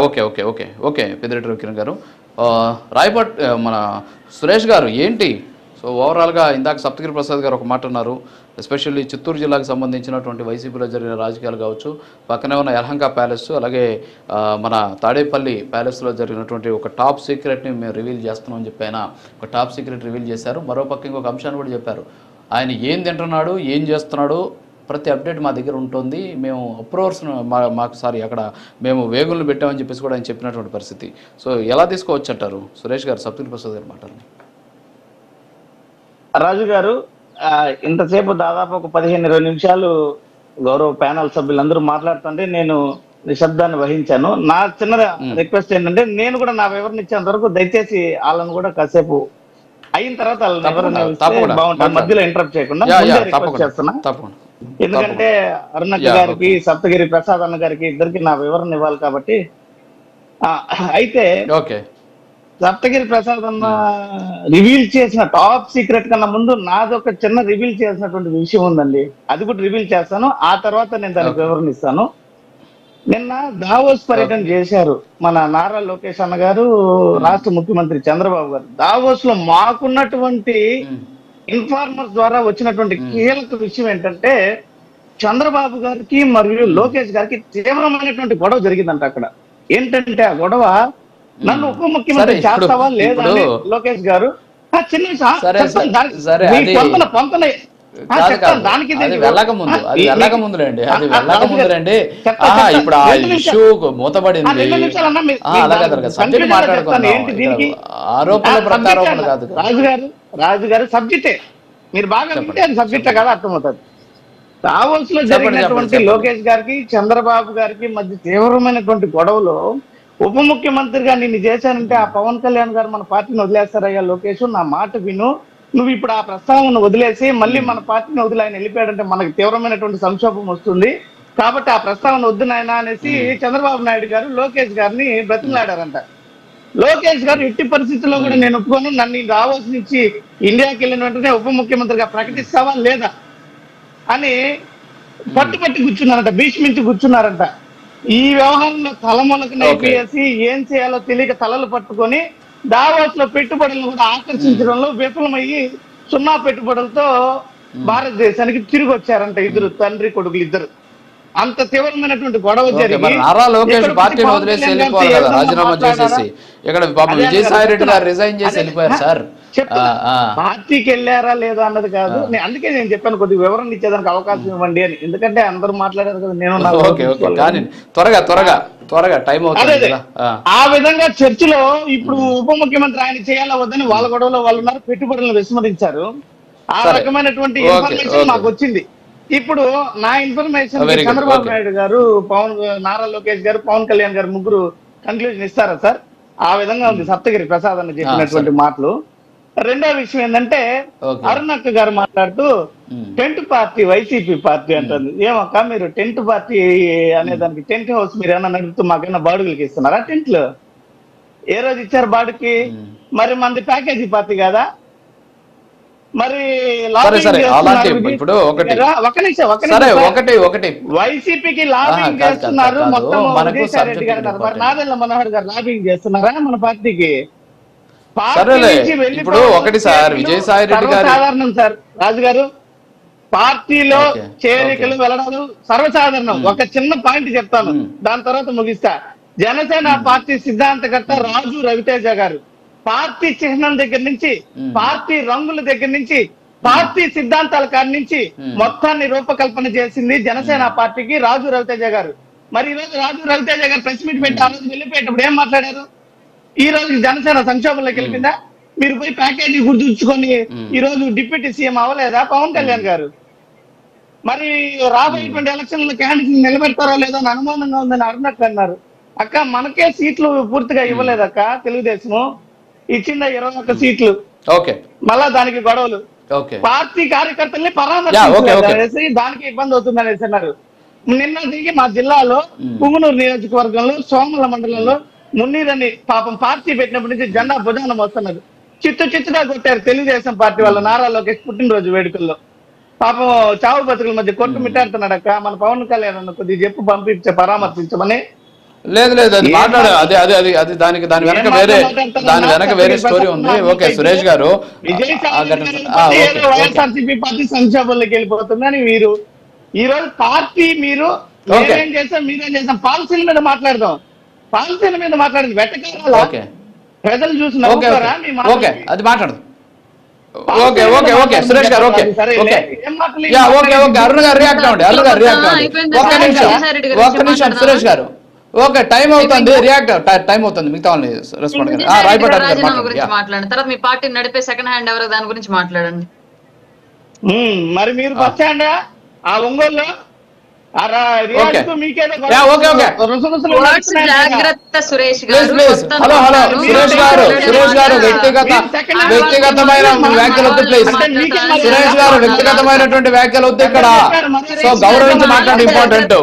Okay okay okay okay Peddireddy Ravikiran గారు. రాయపట్ మన సురేష్ గారు ఏంటి సో ఓవరాల్గా ఇందాక సప్తగిరి ప్రసాద్ గారు ఒక మాట అన్నారు. ఎస్పెషల్లీ చిత్తూరు జిల్లాకు సంబంధించినటువంటి వైసీపీలో జరిగిన రాజకీయాలు కావచ్చు, పక్కనే ఉన్న యలహంక ప్యాలెస్, అలాగే మన తాడేపల్లి ప్యాలెస్లో జరిగినటువంటి ఒక టాప్ సీక్రెట్ని మేము రివీల్ చేస్తున్నామని చెప్పి ఆయన ఒక టాప్ సీక్రెట్ రివీల్ చేశారు. మరోపక్క ఇంకొక అంశాన్ని కూడా చెప్పారు. ఆయన ఏం తింటున్నాడు, ఏం చేస్తున్నాడు, ప్రతి అప్డేట్ మా దగ్గర ఉంటుంది. మేము అప్రూవర్స్ను మాకు అక్కడ మేము వేగులను పెట్టామని చెప్పేసి కూడా ఆయన చెప్పినటువంటి పరిస్థితి. సో ఎలా తీసుకోవచ్చు అంటారు సురేష్ గారు, సప్తగిరి ప్రసాద్ గారు మాటలు? రాజు గారు, ఇంతసేపు దాదాపు ఒక 15-20 నిమిషాలు గౌరవ ప్యానల్ సభ్యులందరూ మాట్లాడుతుంటే నేను నిశ్శబ్దాన్ని వహించాను. నా చిన్న రిక్వెస్ట్ ఏంటంటే, నేను కూడా నా వివరణ ఇచ్చేంత వరకు దయచేసి వాళ్ళని కూడా కాసేపు అయిన తర్వాత వాళ్ళని వివరణ బాగుంటుంది, మధ్యలో ఇంటరప్ట్ చేయకుండా రిక్వెస్ట్ చేస్తున్నా. ఎందుకంటే అరుణక్క గారికి, సప్తగిరి ప్రసాద్ అన్న గారికి ఇద్దరికి నా వివరణ ఇవ్వాలి కాబట్టి. అయితే సప్తగిరి ప్రసాద్ అన్న రివీల్ చేసిన టాప్ సీక్రెట్ కన్నా ముందు నాది ఒక చిన్న రివీల్ చేసినటువంటి విషయం ఉందండి. అది కూడా రివీల్ చేస్తాను, ఆ తర్వాత నేను దానికి వివరణ ఇస్తాను. నిన్న దావోస్ పర్యటన చేశారు మన నారా లోకేష్ అన్న గారు, రాష్ట్ర ముఖ్యమంత్రి చంద్రబాబు గారు. దావోస్ లో మాకున్నటువంటి ఇన్ఫార్మర్స్ ద్వారా వచ్చినటువంటి కీలక విషయం ఏంటంటే, చంద్రబాబు గారికి మరియు లోకేష్ గారికి తీవ్రమైనటువంటి గొడవ జరిగిందంట అక్కడ. ఏంటంటే ఆ గొడవ, నన్ను ఉప ముఖ్యమంత్రి చేస్తావా లేదా లోకేష్ గారు చిన్న ఇప్పుడు ఆ ఇష్యూ మూతబడింది, రాజు గారు సబ్జెక్టే మీరు బాగా వింటే అది సబ్జెక్టే కదా అర్థమవుతుంది. దావోస్ లో జరిగినటువంటి లోకేష్ గారికి చంద్రబాబు గారికి మధ్య తీవ్రమైనటువంటి గొడవలో ఉప ముఖ్యమంత్రిగా నిన్ను చేశానంటే ఆ పవన్ కళ్యాణ్ గారు మన పార్టీని వదిలేస్తారయ్యా లోకేష్, నా మాట విను, నువ్వు ఇప్పుడు ఆ ప్రస్తావనను వదిలేసి మళ్ళీ మన పార్టీని వదిలి ఆయన వెళ్ళిపోయాడంటే మనకు తీవ్రమైనటువంటి సంక్షోభం వస్తుంది, కాబట్టి ఆ ప్రస్తావన వద్దు నాయనా అనేసి చంద్రబాబు నాయుడు గారు లోకేష్ గారిని బ్రతిమలాడారంట. లోకేష్ గారు ఎట్టి పరిస్థితుల్లో కూడా నేను ఒప్పుకోను, నన్ను దావోస్ నుంచి ఇండియాకి వెళ్ళిన వెంటనే ఉప ముఖ్యమంత్రిగా ప్రకటిస్తావా లేదా అని పట్టుపట్టి కూర్చున్నారంట, భీష్మించి కూర్చున్నారంట. ఈ వ్యవహారంలో తలములకు నైపేసి ఏం చేయాలో తెలియక తలలు పట్టుకొని దావోస్ లో పెట్టుబడులను కూడా ఆకర్షించడంలో విఫలమయ్యి 0 పెట్టుబడులతో భారతదేశానికి తిరిగి వచ్చారంట ఇద్దరు తండ్రి కొడుకులు ఇద్దరు. అంత తీవ్రమైనటువంటి గొడవ జరిగి నారా లోకేష్ పార్టీని వదిలేసి వెళ్ళిపోవాలి కదా, రాజీనామా చేసేసి. ఇక్కడ విజయసాయి రెడ్డి గారు రిజైన్ చేసి వెళ్ళిపోయారు సార్. పార్టీకి వెళ్ళారా లేదా అన్నది కాదు, అందుకే నేను చెప్పాను కొద్దిగా వివరణ ఇచ్చేదానికి అవకాశం ఇవ్వండి అని. ఎందుకంటే అందరూ మాట్లాడారు కదా, నేను త్వరగా టైం అవుతుంది. ఆ విధంగా చర్చలో ఇప్పుడు ఉప ముఖ్యమంత్రి ఆయన చేయాలా వద్దని వాళ్ళ గొడవలో వాళ్ళు ఉన్నారు, పెట్టుబడులను విస్మరించారు. ఆ రకమైనటువంటి ఇన్ఫర్మేషన్ నాకు వచ్చింది. ఇప్పుడు నా ఇన్ఫర్మేషన్ చంద్రబాబు నాయుడు గారు, నారా లోకేష్ గారు, పవన్ కళ్యాణ్ గారు ముగ్గురు కన్క్లూజన్ ఇస్తారా సార్? ఆ విధంగా ఉంది సప్తగిరి ప్రసాద్ అని చెప్పినటువంటి మాటలు. రెండో విషయం ఏంటంటే, అరుణక్క గారు మాట్లాడుతూ టెంట్ పార్టీ వైసీపీ పార్టీ అంటుంది. ఏమక్క మీరు టెంట్ పార్టీ అనే దానికి టెంట్ హౌస్ మీరు ఏమన్నా నడుపుతూ మాకైనా బాడుగులకి ఇస్తున్నారా? టెంట్లు ఏ రోజు ఇచ్చారు బాడుకి? మరి మంది ప్యాకేజీ పార్టీ కదా? మరి వైసీపీకి లాబింగ్ చేస్తున్నారు మొత్తం విజయసాయి రెడ్డి గారు, మరి నాదెళ్ల మనోహర్ గారు లాబింగ్ చేస్తున్నారా మన పార్టీకి? సర్వసాధారణం సార్ రాజు గారు, పార్టీలో చేరికలు వెళ్ళడాలు సర్వసాధారణం. ఒక చిన్న పాయింట్ చెప్తాను, దాని తర్వాత ముగిస్తా. జనసేన పార్టీ సిద్ధాంతకర్త రాజు రవితేజ గారు పార్టీ చిహ్నం దగ్గర నుంచి, పార్టీ రంగుల దగ్గర నుంచి, పార్టీ సిద్ధాంతాల కాడి నుంచి మొత్తాన్ని రూపకల్పన చేసింది జనసేన పార్టీకి రాజు రవితేజ గారు. మరి ఈ రోజు రాజు రవితేజ గారు ప్రెస్ మీట్ పెట్టి ఆ రోజు వెళ్ళిపోయేటప్పుడు ఏం మాట్లాడారు? ఈ రోజు జనసేన సంక్షోభంలోకి వెళ్ళిందా? మీరు పోయి ప్యాకేజీ గుర్తుంచుకొని ఈ రోజు డిప్యూటీ సీఎం అవ్వలేదా పవన్ కళ్యాణ్ గారు? మరి రాబోయేటువంటి ఎలక్షన్లో క్యాండిడేట్ నిలబెడతారో లేదో అని అనుమానంగా ఉందని అరుణక్క అన్నారు. అక్క మనకే సీట్లు పూర్తిగా ఇవ్వలేదక్క, తెలుగుదేశం ఇచ్చిందా 21 సీట్లు, మళ్ళా దానికి గొడవలు, పార్టీ కార్యకర్తల్ని పరామర్శించేసి దానికి ఇబ్బంది అవుతుంది అనేసి అన్నారు. నిన్న దిగి మా జిల్లాలో పుంగనూరు నియోజకవర్గంలో సోమల మండలంలో మున్నీరని పాపం పార్టీ పెట్టినప్పటి నుంచి జెండా భుజానం వస్తున్నారు, చిత్తుగా కొట్టారు తెలుగుదేశం పార్టీ వాళ్ళ నారా లోకేష్ పుట్టినరోజు వేడుకల్లో. పాపం చావు బతుకుల మధ్య కొట్టు మిట్టాడుతున్నాడక్క. మన పవన్ కళ్యాణ్ కొద్దిగా చెప్పు పంపించే పరామర్శించమని. లేదు లేదు అది మాట్లాడు అది అది అది అది దానికి దాని వెనక వేరే స్టోరీ ఉంది. ఓకే సురేష్ గారు వైఎస్ఆర్సీపీ పార్టీ సంక్షోభంలోకి వెళ్ళిపోతుందని మీరు ఈ రోజు పార్టీ మీరు మీరేం చేస్తాం మీరేం చేస్తాం పాలసీల మీద మాట్లాడదాం. పాలసీల మీద మాట్లాడింది వెటకారాల ప్రజలు చూసి నవ్వుతారా మీ ఓకే అది మాట్లాడదు. ఓకే ఓకే ఓకే సురేష్ గారు okay okay okay okay Arun గారు రియాక్ట్ అవ్వండి. అరుణ్ గారు రియాక్ట్ అవ్వండి. ఒక్క నిమిషం సురేష్ గారు. ఓకే టైం అవుతుంది రియాక్ట్ టైం అవుతుంది మిగతా వాళ్ళని రెస్పాండ్ మాట్లాడండి. తర్వాత మీ పార్టీ నడిపే సెకండ్ హ్యాండ్ ఎవరు దాని గురించి మాట్లాడండి. మరి మీరు ఫస్ట్ హ్యాండ్ ఆ ఒంగోలులో జాగ్రత్త సురేష్ హలో హలో సురేష్ గారు వ్యక్తిగతమైన వ్యాఖ్యలు వద్దు ప్లీజ్. సురేష్ గారు వ్యక్తిగతమైనటువంటి వ్యాఖ్యలు వద్దు ఇక్కడ. సో గౌరవించి మాట్లాడండి ఇంపార్టెంట్.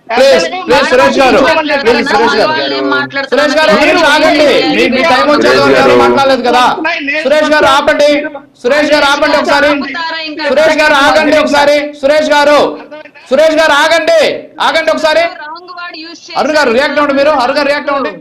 ప్లీజ్ ప్లీజ్ సురేష్ గారు సురేష్ గారు మీరు ఆగండి. మీ టైం వచ్చేది ఎవరు మాట్లాడలేదు కదా. సురేష్ గారు ఆపండి. సురేష్ గారు ఆపండి ఒకసారి. సురేష్ గారు ఆగండి ఒకసారి. సురేష్ గారు ఆగండి ఆగండి ఒకసారి. అరుణ్ గారు రియాక్ట్ అవ్వండి. మీరు అరుణ్ గారు రియాక్ట్ అవ్వండి.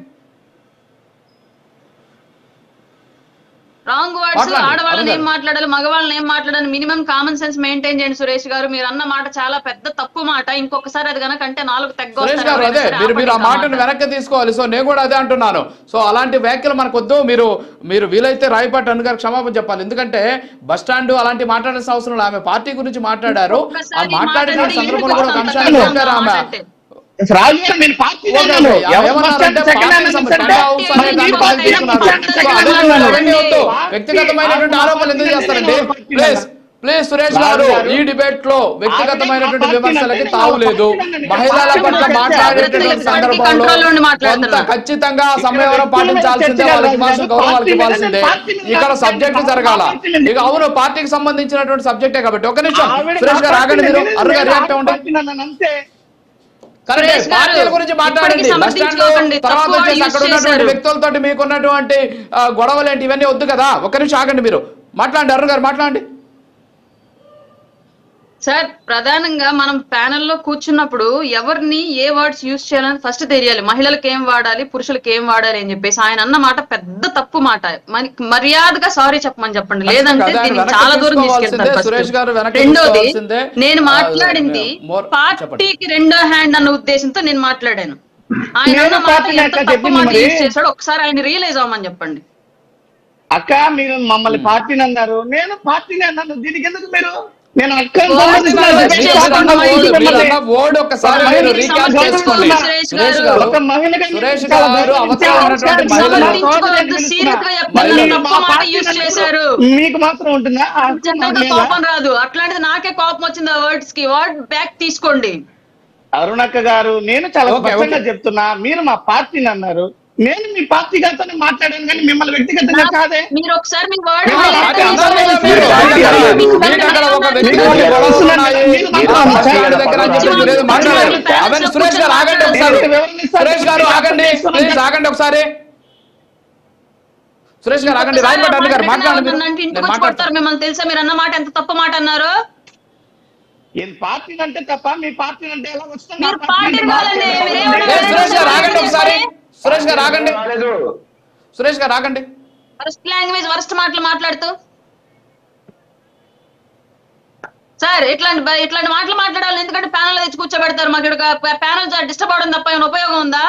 రాంగ్ వర్డ్స్ ఆడవాళ్ళని ఏం మాట్లాడాలి మగవాళ్ళని ఏం మాట్లాడాలి మినిమం కామన్ సెన్స్ మెయింటైన్ చేయండి సురేష్ గారు. మీరు అన్న మాట చాలా పెద్ద తప్పు మాట. ఇంకొకసారి అది కనుక అంటే నాలుగు సురేష్ గారు అదే మీరు ఆ మాటను వెనక్కి తీసుకోవాలి. సో నేను కూడా అదే అంటున్నాను. సో అలాంటి వ్యాఖ్యలు మనకు వద్దు. మీరు వీలైతే రాయపాటి అరుణ్ గారు క్షమాపణ చెప్పాలి. ఎందుకంటే బస్ స్టాండ్ అలాంటి మాట్లాడాల్సిన అవసరం లేదు. ఆమె పార్టీ గురించి మాట్లాడారు. ఆ మాట్లాడిన సందర్భంలో కూడా ఒక అంశాన్ని చెప్పారు ఆమె. వ్యక్తిగతమైనటువంటి ఆరోపణలు ఎందుకు చేస్తారండి? ప్లీజ్ ప్లీజ్ సురేష్ గారు ఈ డిబేట్ లో వ్యక్తిగతమైనటువంటి విమర్శలకి తావులేదు. మహిళల పట్ల మాట్లాడేటటువంటి సందర్భంలో కొంత ఖచ్చితంగా సంయమనం పాటించాల్సిందే. వాళ్ళకి ఇవ్వాల్సిన గౌరవాలకు ఇవ్వాల్సిందే. ఇక్కడ సబ్జెక్ట్ జరగాల. ఇక అవును పార్టీకి సంబంధించినటువంటి సబ్జెక్టే కాబట్టి. ఒక నిమిషం సురేష్ గారు ఆగండి. మీరు అరుణ్ గారు రియాక్ట్ అవ్వండి. పార్టీల గురించి మాట్లాడండి. బస్ స్టాండ్ తర్వాత వచ్చేసి అక్కడ ఉన్నటువంటి వ్యక్తులతో మీకున్నటువంటి గొడవలు ఏంటి ఇవన్నీ వద్దు కదా. ఒక్క నిమిషం ఆగండి. మీరు మాట్లాడండి. అరుణ్ గారు మాట్లాడండి. సార్ ప్రధానంగా మనం ప్యానెల్లో కూర్చున్నప్పుడు ఎవరిని ఏ వర్డ్స్ యూజ్ చేయాలని ఫస్ట్ తెలియాలి. మహిళలకు ఏం వాడాలి పురుషులకు ఏం వాడాలి అని చెప్పేసి ఆయన అన్న మాట పెద్ద తప్పు మాట. మర్యాదగా సారీ చెప్పమని చెప్పండి. లేదంటే దీన్ని చాలా దూరం తీసుకెళ్తారు. రెండోది నేను మాట్లాడింది పార్టీకి రెండో హ్యాండ్ అన్న ఉద్దేశంతో నేను మాట్లాడాను. ఆయన అన్న మాట ఎంత తప్పు మాట యూజ్ చేశాడో ఒకసారి ఆయన రియలైజ్ అవ్వమని చెప్పండి. అక్క మీరు మమ్మల్ని పార్టీని అన్నారు నేను పార్టీని అన్నాను. దీనికి ఎందుకు మీరు నేను ఒక మహిళగా మీకు మాత్రం ఉంటుందా? కోపం రాదు. అట్లాంటిది నాకే కోపం వచ్చింది. ఆ వర్డ్స్ కి వర్డ్ బ్యాక్ తీసుకోండి. అరుణక్క గారు నేను చాలా స్పష్టంగా చెప్తున్నా. మీరు మా పార్టీని అన్నారు. నేను మీ పార్టీ గారితోనే మాట్లాడాను కానీ మిమ్మల్ని వ్యక్తిగతంగా కాదే. మీరు ఒకసారి మీ వర్డ్ సురేష్ గారు ఆగండి ఒకసారి. సురేష్ గారు ఆగండి ప్లీజ్ ఆగండి ఒకసారి. సురేష్ గారు ఆగండి. రాయపాటి అరుణ్ గారు మాట్లాడండి. మిమ్మల్ని తెలుసా మీరు అన్న మాట ఎంత తప్పు మాట అన్నారు? పార్టీ అంటే తప్ప మీ పార్టీ అంటే ఎలా వస్తుంది? సురేష్ గారు ఆగండి ఒకసారి. సురేష్ గారు ఆగండి. సురేష్ గారు ఆగండి. వరస్ట్ లాంగ్వేజ్ వరస్ట్ మాటలు మాట్లాడుతూ సార్ ఇట్లాంటి మాటలు మాట్లాడాలి. ఎందుకంటే ప్యానల్ తెచ్చి కూర్చోబెడతారు. మాకు ఇక్కడ ప్యానల్ డిస్టర్బ్ అవడం తప్ప ఏమైనా ఉపయోగం ఉందా?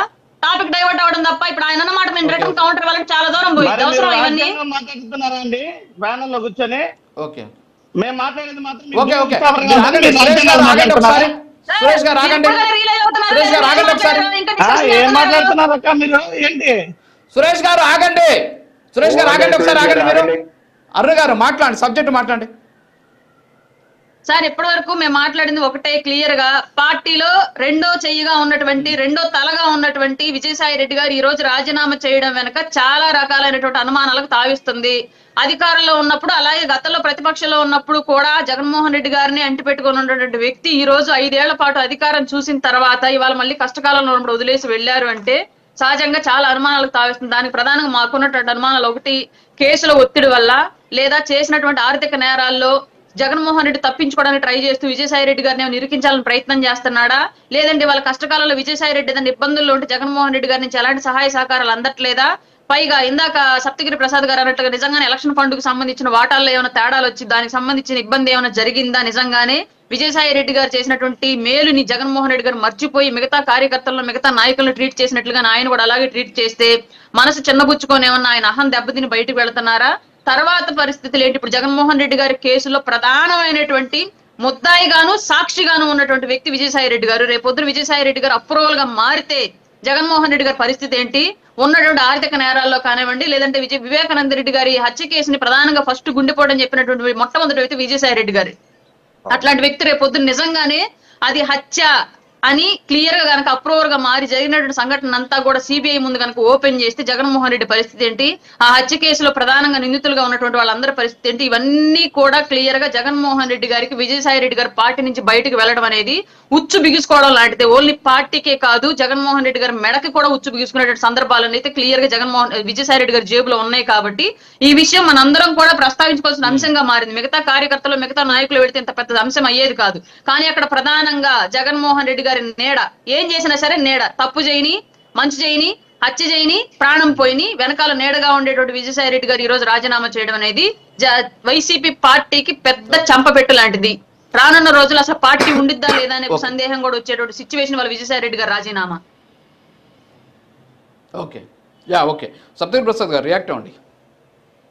టాపిక్ డైవర్ట్ అవడం తప్ప. ఇప్పుడు ఆయన అన్నమాట నేను రిటర్న్ కౌంటర్ వాళ్ళకి చాలా దూరం పోయింది. అవసరం ఇవన్నీ మాట్లాడుతున్నారా అండి ప్యానల్ లో కూర్చొని? ఓకే మేము మాట్లాడేది మాత్రం సురేష్ గారు ఆగండి. సురేష్ గారు ఆగండి ఒకసారి. ఏం మాట్లాడుతున్నారు అక్క మీరు ఏంటి? సురేష్ గారు ఆగండి. సురేష్ గారు ఆగండి ఒకసారి ఆగండి. మీరు అరుణ్ గారు మాట్లాడండి. సబ్జెక్ట్ మాట్లాడండి. సార్ ఇప్పటి వరకు మేము మాట్లాడింది ఒకటే క్లియర్ గా పార్టీలో రెండో చెయ్యిగా ఉన్నటువంటి రెండో తలగా ఉన్నటువంటి విజయసాయి రెడ్డి గారు ఈ రోజు రాజీనామా చేయడం వెనక చాలా రకాలైనటువంటి అనుమానాలకు తావిస్తుంది. అధికారంలో ఉన్నప్పుడు అలాగే గతంలో ప్రతిపక్షంలో ఉన్నప్పుడు కూడా జగన్మోహన్ రెడ్డి గారిని అంటిపెట్టుకుని ఉన్నటువంటి వ్యక్తి ఈ రోజు 5 ఏళ్ల పాటు అధికారం చూసిన తర్వాత ఇవాళ మళ్ళీ కష్టకాలంలో ఉన్నప్పుడు వదిలేసి వెళ్లారు అంటే సహజంగా చాలా అనుమానాలకు తావిస్తుంది. దానికి ప్రధానంగా మాకున్నటువంటి అనుమానాలు ఒకటి కేసుల ఒత్తిడి వల్ల లేదా చేసినటువంటి ఆర్థిక నేరాల్లో జగన్మోహన్ రెడ్డి తప్పించుకోవడానికి ట్రై చేస్తూ విజయసాయి రెడ్డి గారిని ఏమైనా ఇరికించాలని ప్రయత్నం చేస్తున్నాడా, లేదంటే వాళ్ళ కష్టకాలంలో విజయసాయి రెడ్డి ఏదైనా ఇబ్బందుల్లో ఉంటే జగన్మోహన్ రెడ్డి గారి నుంచి ఎలాంటి సహాయ సహకారాలు అందట్లేదా? పైగా ఇందాక సప్తగిరి ప్రసాద్ గారు అన్నట్లుగా నిజంగానే ఎలక్షన్ ఫండ్ కు సంబంధించిన వాటాల్లో ఏమైనా తేడాలు వచ్చి దానికి సంబంధించిన ఇబ్బంది ఏమైనా జరిగిందా? నిజంగానే విజయసాయి రెడ్డి గారు చేసినటువంటి మేలుని జగన్మోహన్ రెడ్డి గారు మర్చిపోయి మిగతా కార్యకర్తలను మిగతా నాయకులను ట్రీట్ చేసినట్లుగా ఆయన కూడా అలాగే ట్రీట్ చేస్తే మనసు చిన్నబుచ్చుకొని ఏమన్నా ఆయన అహం దెబ్బతిని బయటకు వెళ్తున్నారా? తర్వాత పరిస్థితులు ఏంటి? ఇప్పుడు జగన్మోహన్ రెడ్డి గారి కేసులో ప్రధానమైనటువంటి ముద్దాయిగాను సాక్షిగాను ఉన్నటువంటి వ్యక్తి విజయసాయి రెడ్డి గారు. రేపొద్దున విజయసాయి రెడ్డి గారు అప్రూవల్ గా మారితే జగన్మోహన్ రెడ్డి గారి పరిస్థితి ఏంటి? ఉన్నటువంటి ఆర్థిక నేరాల్లో కానివ్వండి, లేదంటే వివేకానంద రెడ్డి గారి హత్య కేసుని ప్రధానంగా ఫస్ట్ గుండెపోవడం చెప్పినటువంటి మొట్టమొదటి వ్యక్తి విజయసాయి రెడ్డి గారి. అట్లాంటి వ్యక్తి రేపు పొద్దున్న నిజంగానే అది హత్య అని క్లియర్ గా కనుక అప్రూవర్ గా మారి జరిగినటువంటి సంఘటన అంతా కూడా సిబిఐ ముందు కనుక ఓపెన్ చేస్తే జగన్మోహన్ రెడ్డి పరిస్థితి ఏంటి? ఆ హత్య కేసులో ప్రధానంగా నిందితులుగా ఉన్నటువంటి వాళ్ళందరి పరిస్థితి ఏంటి? ఇవన్నీ కూడా క్లియర్ గా జగన్మోహన్ రెడ్డి గారికి విజయసాయి రెడ్డి గారి పార్టీ నుంచి బయటకు వెళ్ళడం అనేది ఉచ్చు బిగుసుకోవడం లాంటిది. ఓన్లీ పార్టీకే కాదు, జగన్మోహన్ రెడ్డి గారి మెడకి కూడా ఉచ్చు బిగుసుకునేటువంటి సందర్భాలను అయితే క్లియర్ గా విజయసాయి రెడ్డి గారి జేబులో ఉన్నాయి. కాబట్టి ఈ విషయం మనందరం కూడా ప్రస్తావించుకోవాల్సిన అంశంగా మారింది. మిగతా కార్యకర్తలు మిగతా నాయకులు పెడితే ఇంత పెద్ద అంశం అయ్యేది కాదు. కానీ అక్కడ ప్రధానంగా జగన్మోహన్ రెడ్డి గారి నీడ ఏం చేసినా సరే నీడ, తప్పు చేయని మంచి చేయని హత్య చేయని ప్రాణం పోయిని వెనకాల నీడగా ఉండేటువంటి విజయసాయి రెడ్డి గారు ఈ రోజు రాజీనామా చేయడం అనేది వైసీపీ పార్టీకి పెద్ద చంపపెట్టు లాంటిది. రానున్న రోజులు అసలు పార్టీ ఉండిద్దా లేదా అనే సందేహం కూడా వచ్చేటువంటి సిచ్యువేషన్ వాళ్ళ విజయసాయి రెడ్డి గారు రాజీనామా. Okay, okay. సప్తగిరి ప్రసాద్ గారు రియాక్ట్ అవ్వండి.